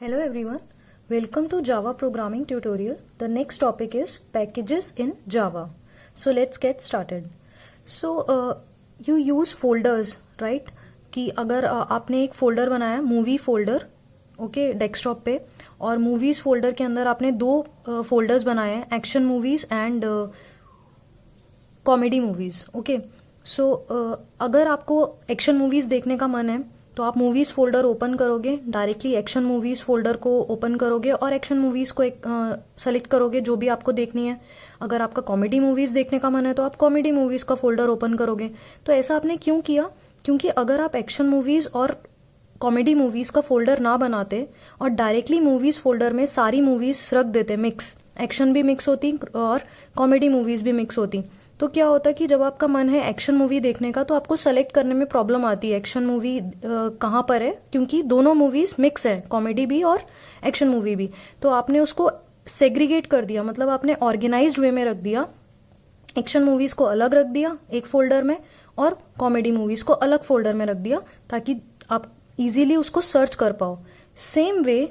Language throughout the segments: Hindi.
Hello everyone, welcome to Java programming tutorial. The next topic is packages in Java. So let's get started. You use folders, right? कि अगर आपने एक फोल्डर बनाया मूवी फोल्डर ओके डेस्कटॉप पे, और मूवीज़ फोल्डर के अंदर आपने दो फोल्डर्स बनाए हैं, action movies and comedy movies. Okay so अगर आपको एक्शन मूवीज़ देखने का मन है तो आप मूवीज़ फोल्डर ओपन करोगे, डायरेक्टली एक्शन मूवीज़ फोल्डर को ओपन करोगे और एक्शन मूवीज़ को सेलेक्ट करोगे जो भी आपको देखनी है. अगर आपका कॉमेडी मूवीज़ देखने का मन है तो आप कॉमेडी मूवीज़ का फोल्डर ओपन करोगे. तो ऐसा आपने क्यों किया? क्योंकि अगर आप एक्शन मूवीज़ और कॉमेडी मूवीज़ का फोल्डर ना बनाते और डायरेक्टली मूवीज़ फोल्डर में सारी मूवीज़ रख देते, मिक्स एक्शन भी मिक्स होती और कॉमेडी मूवीज़ भी मिक्स होती, तो क्या होता कि जब आपका मन है एक्शन मूवी देखने का तो आपको सेलेक्ट करने में प्रॉब्लम आती है एक्शन मूवी कहाँ पर है, क्योंकि दोनों मूवीज़ मिक्स है, कॉमेडी भी और एक्शन मूवी भी. तो आपने उसको सेग्रीगेट कर दिया, मतलब आपने ऑर्गेनाइज्ड वे में रख दिया. एक्शन मूवीज़ को अलग रख दिया एक फोल्डर में और कॉमेडी मूवीज़ को अलग फोल्डर में रख दिया ताकि आप इजीली उसको सर्च कर पाओ. सेम वे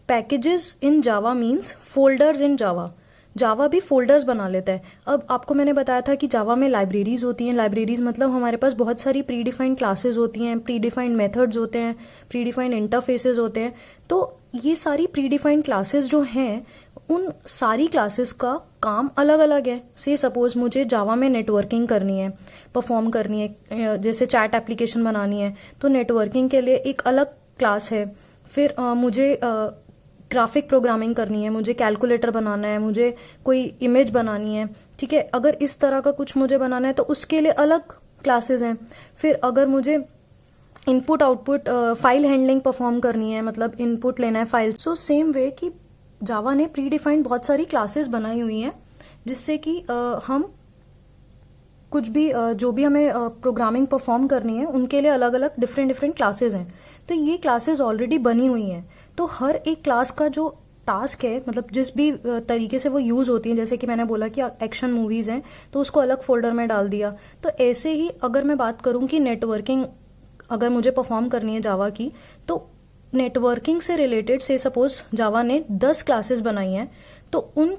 पैकेजेस इन जावा मीन्स फोल्डर्स इन जावा. जावा भी फोल्डर्स बना लेता है. अब आपको मैंने बताया था कि जावा में लाइब्रेरीज होती हैं. लाइब्रेरीज मतलब हमारे पास बहुत सारी प्री डिफाइंड क्लासेस होती हैं, प्री डिफाइंड मेथड्स होते हैं, प्री डिफाइंड इंटरफेसेस होते हैं. तो ये सारी प्री डिफाइंड क्लासेस जो हैं उन सारी क्लासेस का काम अलग अलग है. से सपोज मुझे जावा में नेटवर्किंग करनी है, परफॉर्म करनी है, जैसे चैट एप्लीकेशन बनानी है तो नेटवर्किंग के लिए एक अलग क्लास है. फिर मुझे ग्राफिक प्रोग्रामिंग करनी है, मुझे कैलकुलेटर बनाना है, मुझे कोई इमेज बनानी है, ठीक है. अगर इस तरह का कुछ मुझे बनाना है तो उसके लिए अलग क्लासेस हैं. फिर अगर मुझे input output file handling perform करनी है, मतलब इनपुट लेना है फाइल, सो सेम वे कि जावा ने प्री डिफाइंड बहुत सारी क्लासेस बनाई हुई हैं जिससे कि हम कुछ भी जो भी हमें प्रोग्रामिंग परफॉर्म करनी है उनके लिए अलग अलग डिफरेंट क्लासेस हैं. तो ये क्लासेस ऑलरेडी बनी हुई हैं. तो हर एक क्लास का जो टास्क है, मतलब जिस भी तरीके से वो यूज़ होती हैं, जैसे कि मैंने बोला कि एक्शन मूवीज़ हैं तो उसको अलग फोल्डर में डाल दिया. तो ऐसे ही अगर मैं बात करूं कि नेटवर्किंग अगर मुझे परफॉर्म करनी है जावा की, तो नेटवर्किंग से रिलेटेड से सपोज जावा ने 10 क्लासेस बनाई हैं तो उन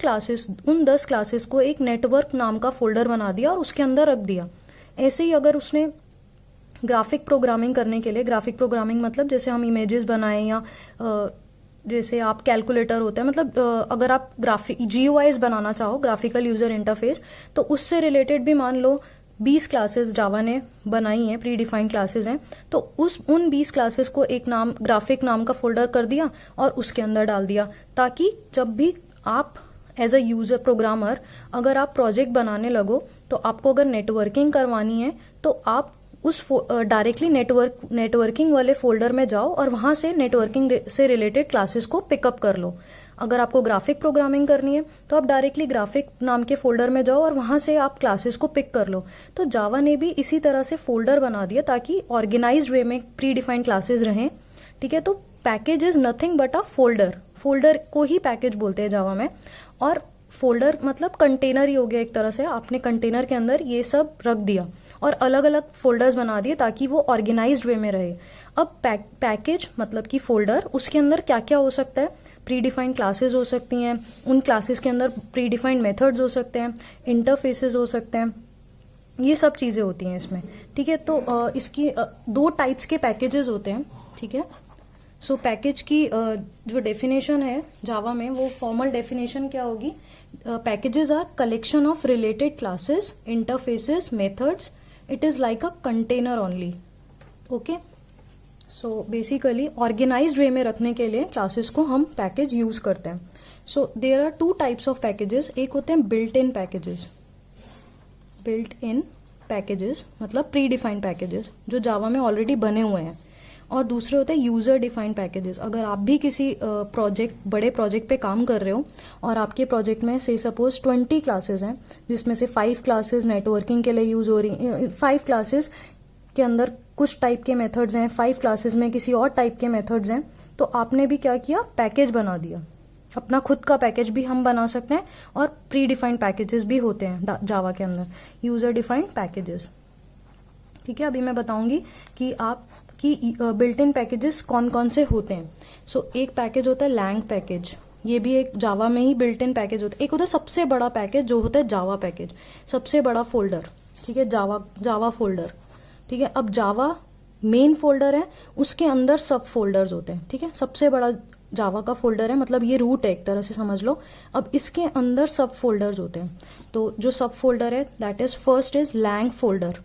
10 क्लासेस को एक नेटवर्क नाम का फोल्डर बना दिया और उसके अंदर रख दिया. ऐसे ही अगर उसने ग्राफिक प्रोग्रामिंग करने के लिए, ग्राफिक प्रोग्रामिंग मतलब जैसे हम इमेजेस बनाएं या जैसे आप कैलकुलेटर होता है, मतलब अगर आप ग्राफिक GUIs बनाना चाहो, ग्राफिकल यूजर इंटरफेस, तो उससे रिलेटेड भी मान लो 20 क्लासेस जावा ने बनाई हैं, प्री डिफाइंड क्लासेस हैं. तो उन 20 क्लासेस को एक नाम ग्राफिक नाम का फोल्डर कर दिया और उसके अंदर डाल दिया, ताकि जब भी आप एज अ यूजर प्रोग्रामर अगर आप प्रोजेक्ट बनाने लगो तो आपको अगर नेटवर्किंग करवानी है तो आप उस डायरेक्टली नेटवर्किंग वाले फोल्डर में जाओ और वहाँ से नेटवर्किंग से रिलेटेड क्लासेस को पिकअप कर लो. अगर आपको ग्राफिक प्रोग्रामिंग करनी है तो आप डायरेक्टली ग्राफिक नाम के फोल्डर में जाओ और वहाँ से आप क्लासेस को पिक कर लो. तो जावा ने भी इसी तरह से फोल्डर बना दिया ताकि ऑर्गेनाइज्ड वे में प्री डिफाइंड क्लासेस रहें, ठीक है. तो package is nothing but a folder. Folder को ही पैकेज बोलते हैं जावा में. और फोल्डर मतलब कंटेनर ही हो गया एक तरह से. आपने कंटेनर के अंदर ये सब रख दिया और अलग अलग फोल्डर्स बना दिए ताकि वो ऑर्गेनाइज्ड वे में रहे. अब पैकेज मतलब कि फोल्डर, उसके अंदर क्या क्या हो सकता है? प्री डिफाइंड क्लासेस हो सकती हैं, उन क्लासेस के अंदर प्री डिफाइंड मेथड्स हो सकते हैं, इंटरफेसेस हो सकते हैं, ये सब चीज़ें होती हैं इसमें, ठीक है. तो इसकी दो टाइप्स के पैकेजेस होते हैं, ठीक है. सो पैकेज की जो डेफिनेशन है जावा में, वो फॉर्मल डेफिनेशन क्या होगी? Packages are collection of related classes, interfaces, methods. It is like a container only. Okay, so basically organised way में रखने के लिए क्लासेस को हम पैकेज यूज करते हैं. So there are 2 types of packages. एक होते हैं built in packages. Built in packages मतलब प्री डिफाइंड पैकेजेस जो जावा में ऑलरेडी बने हुए हैं. और दूसरे होते हैं यूजर डिफाइंड पैकेजेस. अगर आप भी किसी बड़े प्रोजेक्ट पे काम कर रहे हो और आपके प्रोजेक्ट में से सपोज 20 क्लासेस हैं, जिसमें से 5 क्लासेस नेटवर्किंग के लिए यूज हो रही हैं, 5 क्लासेस के अंदर कुछ टाइप के मेथड्स हैं, 5 क्लासेस में किसी और टाइप के मेथड्स हैं, तो आपने भी क्या किया? पैकेज बना दिया. अपना खुद का पैकेज भी हम बना सकते हैं और प्री डिफाइंड पैकेजेस भी होते हैं जावा के अंदर, यूजर डिफाइंड पैकेजेस, ठीक है. अभी मैं बताऊंगी कि आप कि बिल्ट इन पैकेजेस कौन कौन से होते हैं। सो एक पैकेज होता है लैंग पैकेज, ये भी एक जावा में ही बिल्ट इन पैकेज होता है। एक होता है सबसे बड़ा पैकेज जो होता है जावा पैकेज, सबसे बड़ा फोल्डर, ठीक है, जावा फोल्डर, ठीक है। अब जावा मेन फोल्डर है, उसके अंदर सब फोल्डर्स होते हैं, ठीक है। सबसे बड़ा जावा का फोल्डर है, मतलब ये रूट है एक तरह से समझ लो। अब इसके अंदर सब फोल्डर्स होते हैं, तो जो सब फोल्डर है that is first is lang folder,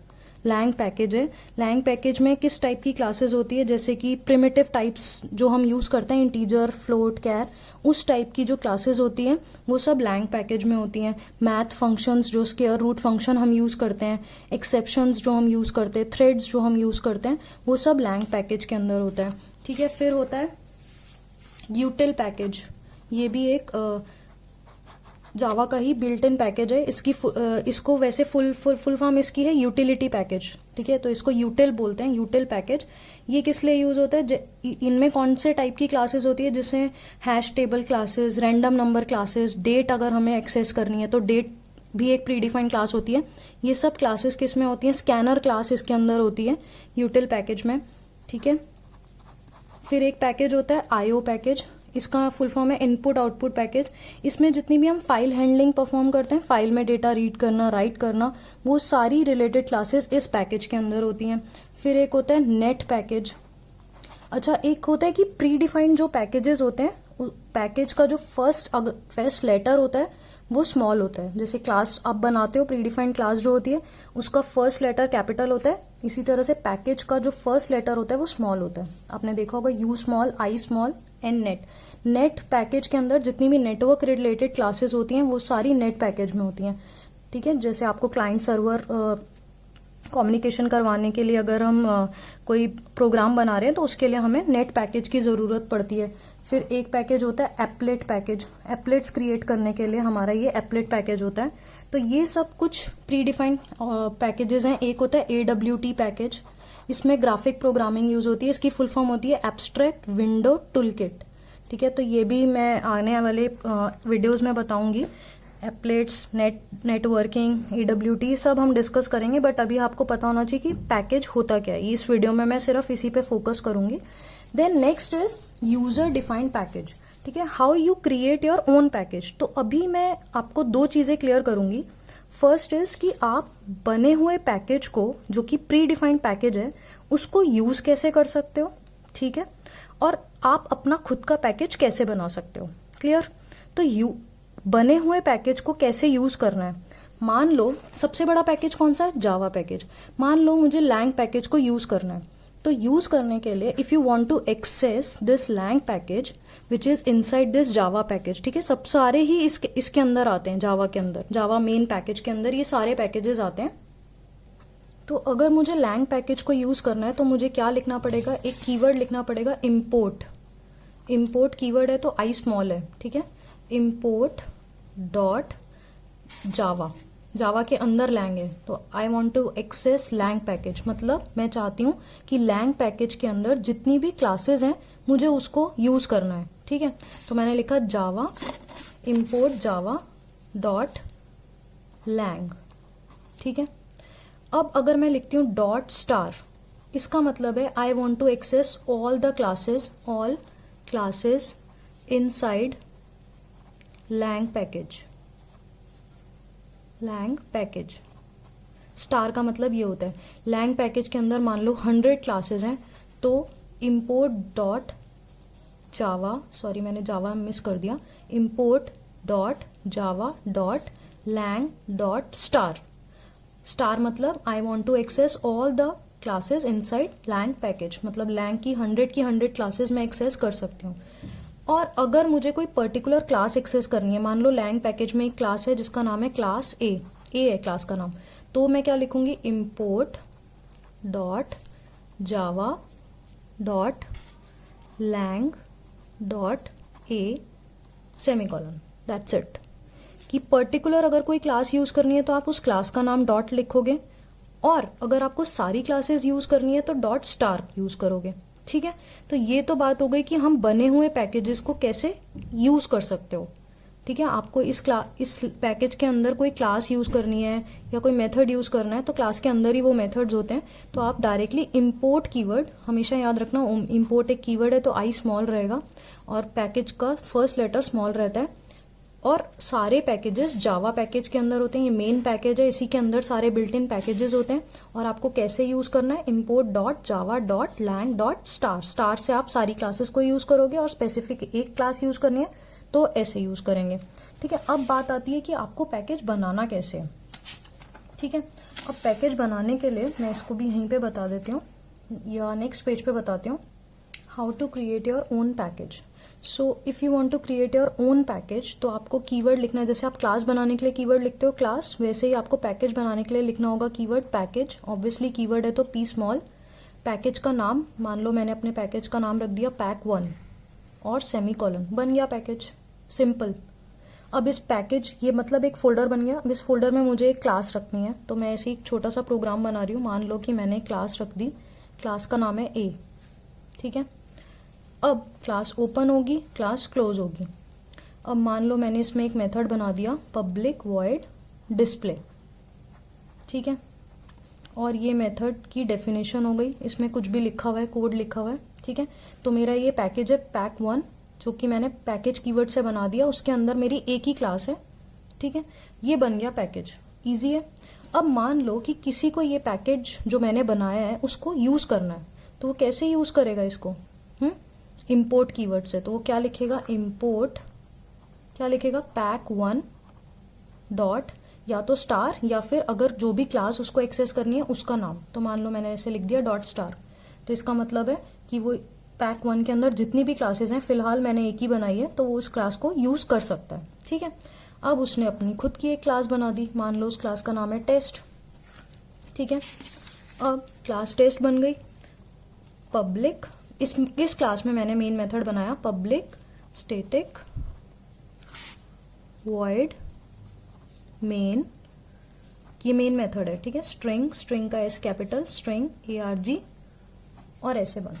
lang package है। लैंग पैकेज में किस टाइप की क्लासेस होती है, जैसे कि प्रिमिटिव टाइप्स जो हम यूज करते हैं, इंटीजर, फ्लोट, कैर, उस टाइप की जो क्लासेस होती हैं वो सब लैंग पैकेज में होती हैं। मैथ फंक्शंस जो स्क्वायर रूट फंक्शन हम यूज करते हैं, एक्सेप्शंस जो हम यूज करते हैं, थ्रेड्स जो हम यूज करते हैं, वो सब लैंग पैकेज के अंदर होता है, ठीक है। फिर होता है यूटिल पैकेज, ये भी एक जावा का ही बिल्ट इन पैकेज है। इसको वैसे फुल फॉर्म इसकी है यूटिलिटी पैकेज, ठीक है, तो इसको यूटिल बोलते हैं, यूटिल पैकेज। ये किस लिए यूज होता है, इनमें कौन से टाइप की क्लासेस होती है, जैसे hash table classes, random number classes, date अगर हमें एक्सेस करनी है तो डेट भी एक प्रीडिफाइंड क्लास होती है। ये सब क्लासेस किस में होती हैं, स्कैनर क्लास इसके अंदर होती है यूटिल पैकेज में, ठीक है। फिर एक पैकेज होता है आईओ पैकेज, इसका फुल फॉर्म है इनपुट आउटपुट पैकेज। इसमें जितनी भी हम फाइल हैंडलिंग परफॉर्म करते हैं, फाइल में डेटा रीड करना, राइट करना, वो सारी रिलेटेड क्लासेस इस पैकेज के अंदर होती हैं। फिर एक होता है नेट पैकेज। अच्छा, एक होता है कि प्री डिफाइंड जो पैकेजेस होते हैं, पैकेज का जो फर्स्ट लेटर होता है वो स्मॉल होता है। जैसे क्लास आप बनाते हो, प्री डिफाइंड क्लास जो होती है उसका फर्स्ट लेटर कैपिटल होता है, इसी तरह से पैकेज का जो फर्स्ट लेटर होता है वो स्मॉल होता है। आपने देखा होगा you small, I small and net. Net package के अंदर जितनी भी नेटवर्क रिलेटेड क्लासेस होती हैं वो सारी नेट पैकेज में होती हैं, ठीक है। जैसे आपको क्लाइंट सर्वर कम्युनिकेशन करवाने के लिए अगर हम कोई प्रोग्राम बना रहे हैं तो उसके लिए हमें नेट पैकेज की ज़रूरत पड़ती है। फिर एक पैकेज होता है एप्लेट पैकेज, एप्लेट्स क्रिएट करने के लिए हमारा ये एप्लेट पैकेज होता है। तो ये सब कुछ प्री डिफाइंड पैकेजेस हैं। एक होता है AWT पैकेज, इसमें ग्राफिक प्रोग्रामिंग यूज होती है, इसकी फुल फॉर्म होती है एब्स्ट्रैक्ट विंडो टूलकिट, ठीक है। तो ये भी मैं आने वाले वीडियोज़ में बताऊंगी। एप्लेट्स, नेटवर्किंग, AWT सब हम डिस्कस करेंगे, बट अभी आपको पता होना चाहिए कि पैकेज होता क्या है। इस वीडियो में मैं सिर्फ इसी पे फोकस करूंगी। Then next is user defined package, ठीक है, how you create your own package. तो अभी मैं आपको दो चीजें क्लियर करूंगी। फर्स्ट इज कि आप बने हुए पैकेज को, जो कि प्री डिफाइंड पैकेज है, उसको यूज कैसे कर सकते हो, ठीक है, और आप अपना खुद का पैकेज कैसे बना सकते हो, क्लियर। तो बने हुए पैकेज को कैसे यूज करना है। मान लो सबसे बड़ा पैकेज कौन सा है, जावा पैकेज। मान लो मुझे लैंग पैकेज को यूज करना है, तो यूज करने के लिए if you want to access this lang package which is inside this Java package, ठीक है, सब सारे ही इसके अंदर आते हैं, जावा के अंदर, जावा मेन पैकेज के अंदर ये सारे पैकेजेस आते हैं। तो अगर मुझे लैंग पैकेज को यूज करना है तो मुझे क्या लिखना पड़ेगा, एक कीवर्ड लिखना पड़ेगा इम्पोर्ट। इम्पोर्ट कीवर्ड है तो आई स्मॉल है, ठीक है, इम्पोर्ट डॉट जावा, जावा के अंदर लैंग है, तो I want to access lang package, मतलब मैं चाहती हूँ कि लैंग पैकेज के अंदर जितनी भी क्लासेस हैं मुझे उसको यूज करना है, ठीक है। तो मैंने लिखा जावा इम्पोर्ट जावा डॉट लैंग, ठीक है। अब अगर मैं लिखती हूँ डॉट स्टार, इसका मतलब है I want to access all classes inside lang package. Star का मतलब ये होता है लैंग पैकेज के अंदर मान लो 100 क्लासेस हैं, तो इम्पोर्ट डॉट जावा, सॉरी मैंने जावा मिस कर दिया, import dot Java dot lang dot star. Star मतलब I want to access all the classes inside lang package, मतलब लैंग की 100 क्लासेस मैं एक्सेस कर सकती हूँ। और अगर मुझे कोई पर्टिकुलर क्लास एक्सेस करनी है, मान लो लैंग पैकेज में एक क्लास है जिसका नाम है क्लास ए है क्लास का नाम, तो मैं क्या लिखूंगी, import dot Java dot lang dot A semicolon, that's it. कि पर्टिकुलर अगर कोई क्लास यूज करनी है तो आप उस क्लास का नाम डॉट लिखोगे, और अगर आपको सारी क्लासेस यूज करनी है तो डॉट स्टार यूज करोगे, ठीक है। तो ये तो बात हो गई कि हम बने हुए पैकेजेस को कैसे यूज कर सकते हो, ठीक है, आपको इस पैकेज के अंदर कोई क्लास यूज़ करनी है या कोई मेथड यूज़ करना है तो क्लास के अंदर ही वो मेथड्स होते हैं। तो आप डायरेक्टली इम्पोर्ट कीवर्ड, हमेशा याद रखना इम्पोर्ट एक कीवर्ड है तो आई स्मॉल रहेगा और पैकेज का फर्स्ट लेटर स्मॉल रहता है। और सारे पैकेजेस जावा पैकेज के अंदर होते हैं, ये मेन पैकेज है, इसी के अंदर सारे बिल्ट इन पैकेजेस होते हैं। और आपको कैसे यूज़ करना है, import.java.lang.star, स्टार से आप सारी क्लासेस को यूज़ करोगे और स्पेसिफिक एक क्लास यूज़ करनी है तो ऐसे यूज़ करेंगे। ठीक है, अब बात आती है कि आपको पैकेज बनाना कैसे है। ठीक है, अब पैकेज बनाने के लिए मैं इसको भी यहीं पे बता देती हूँ या नेक्स्ट पेज पे बताती हूँ, how to create your own package. So if you want to create your own package तो आपको कीवर्ड लिखना है। जैसे आप क्लास बनाने के लिए कीवर्ड लिखते हो क्लास, वैसे ही आपको पैकेज बनाने के लिए लिखना होगा कीवर्ड पैकेज। ऑब्वियसली कीवर्ड है तो पी स्मॉल। पैकेज का नाम, मान लो मैंने अपने पैकेज का नाम रख दिया पैक 1 और सेमीकोलन, बन गया पैकेज, सिंपल। अब इस पैकेज, ये मतलब एक फोल्डर बन गया। अब इस फोल्डर में मुझे एक क्लास रखनी है तो मैं ऐसे एक छोटा सा प्रोग्राम बना रही हूँ। मान लो कि मैंने क्लास रख दी, क्लास का नाम है ए। ठीक है, अब क्लास ओपन होगी, क्लास क्लोज होगी। अब मान लो मैंने इसमें एक मेथड बना दिया पब्लिक वॉइड डिस्प्ले। ठीक है, और ये मेथड की डेफिनेशन हो गई, इसमें कुछ भी लिखा हुआ है, कोड लिखा हुआ है। ठीक है, तो मेरा ये पैकेज है पैक 1 जो कि मैंने पैकेज कीवर्ड से बना दिया, उसके अंदर मेरी एक ही क्लास है। ठीक है, ये बन गया पैकेज, इजी है। अब मान लो कि किसी को ये पैकेज जो मैंने बनाया है उसको यूज करना है, तो वो कैसे यूज करेगा इसको, इम्पोर्ट कीवर्ड से। तो वो क्या लिखेगा, इम्पोर्ट, क्या लिखेगा, पैक 1 डॉट या तो स्टार या फिर अगर जो भी क्लास उसको एक्सेस करनी है उसका नाम। तो मान लो मैंने ऐसे लिख दिया डॉट स्टार, तो इसका मतलब है कि वो पैक 1 के अंदर जितनी भी क्लासेस हैं, फिलहाल मैंने एक ही बनाई है तो वो उस क्लास को यूज कर सकता है। ठीक है, अब उसने अपनी खुद की एक क्लास बना दी, मान लो उस क्लास का नाम है टेस्ट। ठीक है, अब क्लास टेस्ट बन गई। पब्लिक, इस क्लास में मैंने मेन मेथड बनाया पब्लिक स्टैटिक वॉइड मेन, ये मेन मेथड है। ठीक है, स्ट्रिंग, स्ट्रिंग का एस कैपिटल, स्ट्रिंग ARG और ऐसे बन।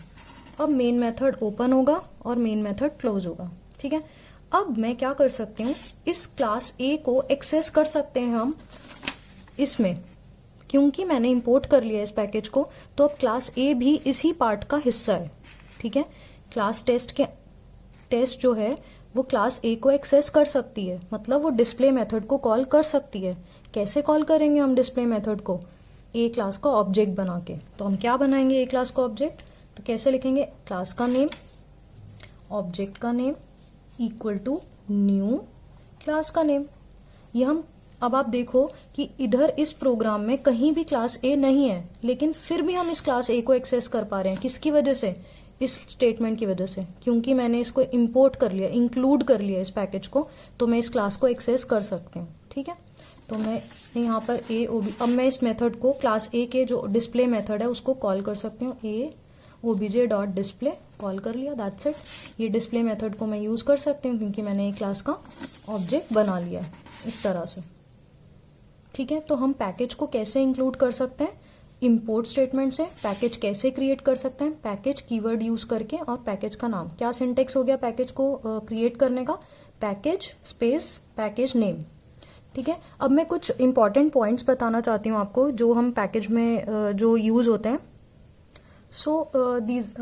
अब मेन मेथड ओपन होगा और मेन मेथड क्लोज होगा। ठीक है, अब मैं क्या कर सकती हूँ, इस क्लास A को एक्सेस कर सकते हैं हम इसमें, क्योंकि मैंने इंपोर्ट कर लिया इस पैकेज को, तो अब क्लास A भी इसी पार्ट का हिस्सा है। ठीक है, क्लास टेस्ट जो है वो क्लास A को एक्सेस कर सकती है, मतलब वो डिस्प्ले मेथड को कॉल कर सकती है। कैसे कॉल करेंगे हम डिस्प्ले मेथड को, A क्लास का ऑब्जेक्ट बना के। तो हम क्या बनाएंगे A क्लास का ऑब्जेक्ट, तो कैसे लिखेंगे, क्लास का नेम, ऑब्जेक्ट का name equal to new class का नेम। ये हम, अब आप देखो कि इधर इस प्रोग्राम में कहीं भी क्लास A नहीं है, लेकिन फिर भी हम इस क्लास A को एक्सेस कर पा रहे हैं। किसकी वजह से, इस स्टेटमेंट की वजह से, क्योंकि मैंने इसको इंपोर्ट कर लिया, इंक्लूड कर लिया इस पैकेज को, तो मैं इस क्लास को एक्सेस कर सकती हूँ। ठीक है, तो मैं यहाँ पर अब मैं इस मेथड को क्लास A के जो डिस्प्ले मेथड है उसको कॉल कर सकती हूँ, obj.display कॉल कर लिया, दैट्स इट। ये डिस्प्ले मेथड को मैं यूज कर सकती हूँ क्योंकि मैंने एक क्लास का ऑब्जेक्ट बना लिया है इस तरह से। ठीक है, तो हम पैकेज को कैसे इंक्लूड कर सकते हैं, इंपोर्ट स्टेटमेंट से। पैकेज कैसे क्रिएट कर सकते हैं, पैकेज कीवर्ड यूज करके, और पैकेज का नाम। क्या सिंटेक्स हो गया पैकेज को क्रिएट करने का, पैकेज स्पेस पैकेज नेम। ठीक है, अब मैं कुछ इंपॉर्टेंट पॉइंट्स बताना चाहती हूँ आपको जो हम पैकेज में जो यूज होते हैं। So these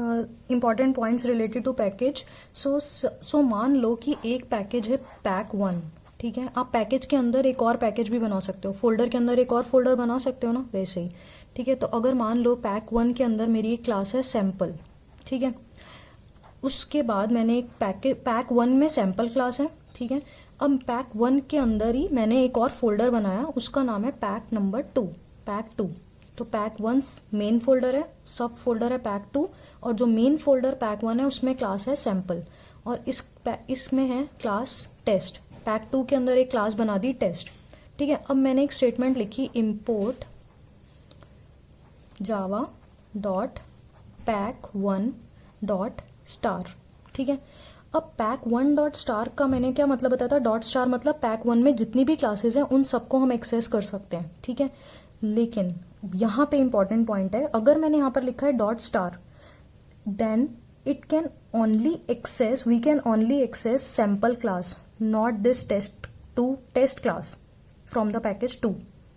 important points related to package. So मान लो कि एक पैकेज है पैक 1। ठीक है, आप पैकेज के अंदर एक और पैकेज भी बना सकते हो, फोल्डर के अंदर एक और फोल्डर बना सकते हो ना, वैसे ही। ठीक है, तो अगर मान लो पैक 1 के अंदर मेरी एक क्लास है सैम्पल। ठीक है, उसके बाद मैंने एक पैक 1 में सैम्पल क्लास है। ठीक है, अब पैक 1 के अंदर ही मैंने एक और फोल्डर बनाया, उसका नाम है पैक नंबर 2, पैक 2। तो पैक 1 मेन फोल्डर है, सब फोल्डर है पैक 2, और जो मेन फोल्डर पैक 1 है उसमें क्लास है सैम्पल, और इसमें है क्लास टेस्ट। पैक 2 के अंदर एक क्लास बना दी टेस्ट। ठीक है, अब मैंने एक स्टेटमेंट लिखी import Java dot pack 1 dot star. ठीक है, अब पैक 1 डॉट स्टार का मैंने क्या मतलब बताया था, डॉट स्टार मतलब पैक 1 में जितनी भी क्लासेस हैं उन सबको हम एक्सेस कर सकते हैं। ठीक है, लेकिन यहाँ पे इंपॉर्टेंट पॉइंट है, अगर मैंने यहाँ पर लिखा है dot star, then it can only access, we can only access sample class, not this test class from the package 2.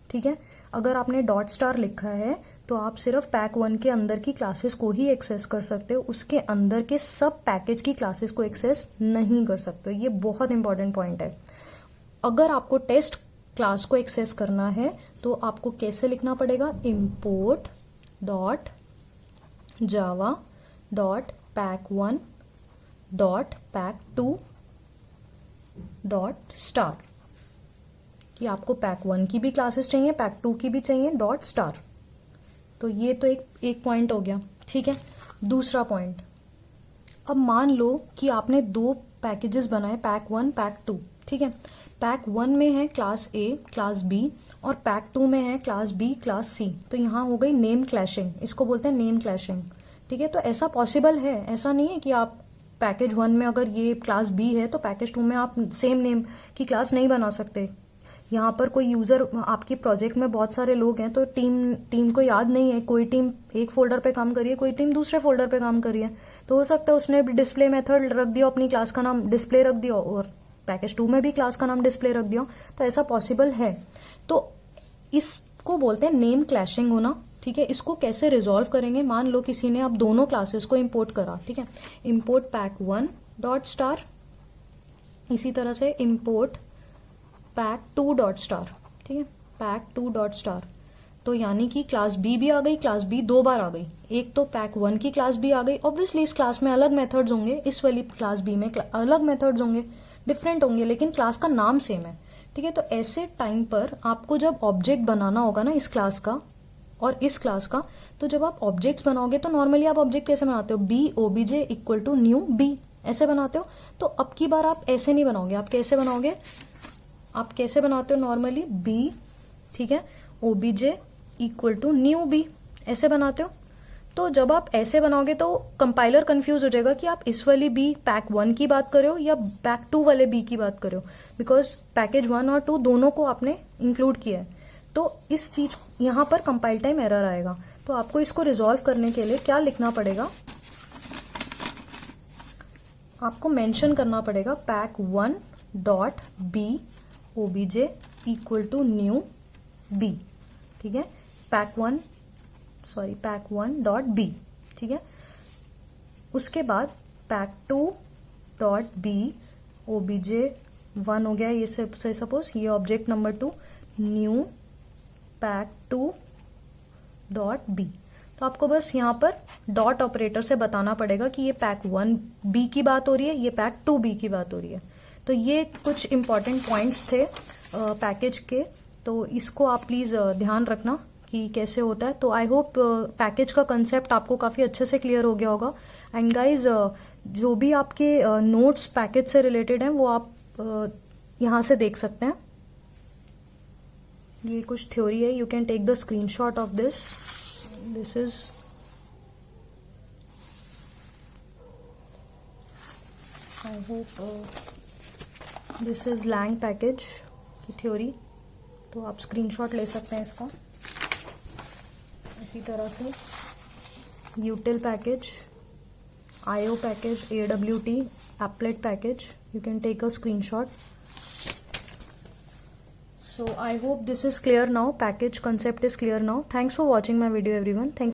ठीक है, अगर आपने डॉट स्टार लिखा है तो आप सिर्फ पैक 1 के अंदर की क्लासेस को ही एक्सेस कर सकते हो, उसके अंदर के सब पैकेज की क्लासेस को एक्सेस नहीं कर सकते हो. ये बहुत इंपॉर्टेंट पॉइंट है. अगर आपको टेस्ट क्लास को एक्सेस करना है तो आपको कैसे लिखना पड़ेगा, import dot Java dot pack 1 dot pack 2 dot star, कि आपको पैक 1 की भी क्लासेस चाहिए, पैक 2 की भी चाहिए, डॉट स्टार. तो ये तो एक पॉइंट हो गया. ठीक है, दूसरा पॉइंट, अब मान लो कि आपने 2 पैकेजेस बनाए, पैक 1 पैक 2. ठीक है, पैक 1 में है क्लास ए क्लास बी और पैक 2 में है क्लास बी क्लास सी. तो यहाँ हो गई नेम क्लैशिंग, इसको बोलते हैं नेम क्लैशिंग. ठीक है, तो ऐसा पॉसिबल है, ऐसा नहीं है कि आप पैकेज 1 में अगर ये क्लास बी है तो पैकेज 2 में आप सेम नेम की क्लास नहीं बना सकते. यहाँ पर कोई यूजर, आपकी प्रोजेक्ट में बहुत सारे लोग हैं तो टीम को याद नहीं है, कोई टीम एक फोल्डर पे काम करिए, कोई टीम दूसरे फोल्डर पे काम करिए. तो हो सकता है उसने डिस्प्ले मेथड रख दिया, अपनी क्लास का नाम डिस्प्ले रख दिया, और पैकेज 2 में भी क्लास का नाम डिस्प्ले रख दिया. तो ऐसा पॉसिबल है. तो इसको बोलते हैं नेम क्लैशिंग होना. ठीक है, इसको कैसे रिजॉल्व करेंगे, मान लो किसी ने अब दोनों क्लासेस को इंपोर्ट करा. ठीक है, इंपोर्ट पैक 1 डॉट स्टार, इसी तरह से इंपोर्ट पैक 2 डॉट स्टार. ठीक है, पैक 2 डॉट स्टार. तो यानी कि क्लास बी भी आ गई, क्लास बी 2 बार आ गई. एक तो पैक 1 की क्लास बी आ गई. ऑब्वियसली इस क्लास में अलग मेथड्स होंगे, इस वाली क्लास बी में अलग मेथड्स होंगे, डिफरेंट होंगे, लेकिन क्लास का नाम सेम है. ठीक है, तो ऐसे टाइम पर आपको जब ऑब्जेक्ट बनाना होगा ना इस क्लास का और इस क्लास का, तो जब आप ऑब्जेक्ट्स बनाओगे तो नॉर्मली आप ऑब्जेक्ट कैसे बनाते हो, B OBJ equal to new B, ऐसे बनाते हो. तो अब की बार आप ऐसे नहीं बनाओगे. आप कैसे बनाओगे, आप कैसे बनाते हो नॉर्मली, बी, ठीक है, OBJ equal to new B, ऐसे बनाते हो. तो जब आप ऐसे बनाओगे तो कंपाइलर कंफ्यूज हो जाएगा कि आप इस वाली बी पैक 1 की बात कर रहे हो या पैक 2 वाले बी की बात कर रहे हो, बिकॉज पैकेज 1 और 2 दोनों को आपने इंक्लूड किया है. तो इस चीज यहाँ पर कंपाइल टाइम एरर आएगा. तो आपको इसको रिजॉल्व करने के लिए क्या लिखना पड़ेगा, आपको मेंशन करना पड़ेगा pack 1 dot B OBJ equal to new B. ठीक है, पैक 1 डॉट बी. ठीक है, उसके बाद पैक 2 डॉट बी ओबीजे 1 हो गया, ये से सपोज ये object number 2, new pack 2 dot B. तो आपको बस यहाँ पर डॉट ऑपरेटर से बताना पड़ेगा कि ये पैक 1 बी की बात हो रही है, ये पैक 2 बी की बात हो रही है. तो ये कुछ इंपॉर्टेंट पॉइंट्स थे पैकेज के, तो इसको आप प्लीज ध्यान रखना कि कैसे होता है. तो आई होप पैकेज का कंसेप्ट आपको काफी अच्छे से क्लियर हो गया होगा. एंड गाइज, जो भी आपके नोट्स पैकेज से रिलेटेड हैं वो आप यहाँ से देख सकते हैं. ये कुछ थ्योरी है, you can take the screenshot of this. This is I hope this is lang package की थ्योरी. तो आप स्क्रीनशॉट ले सकते हैं इसका. इसी तरह से यूटिल package, IO package, AWT, applet package, you can take a screenshot. So I hope this is clear now. Package concept is clear now. Thanks for watching my video everyone. Thank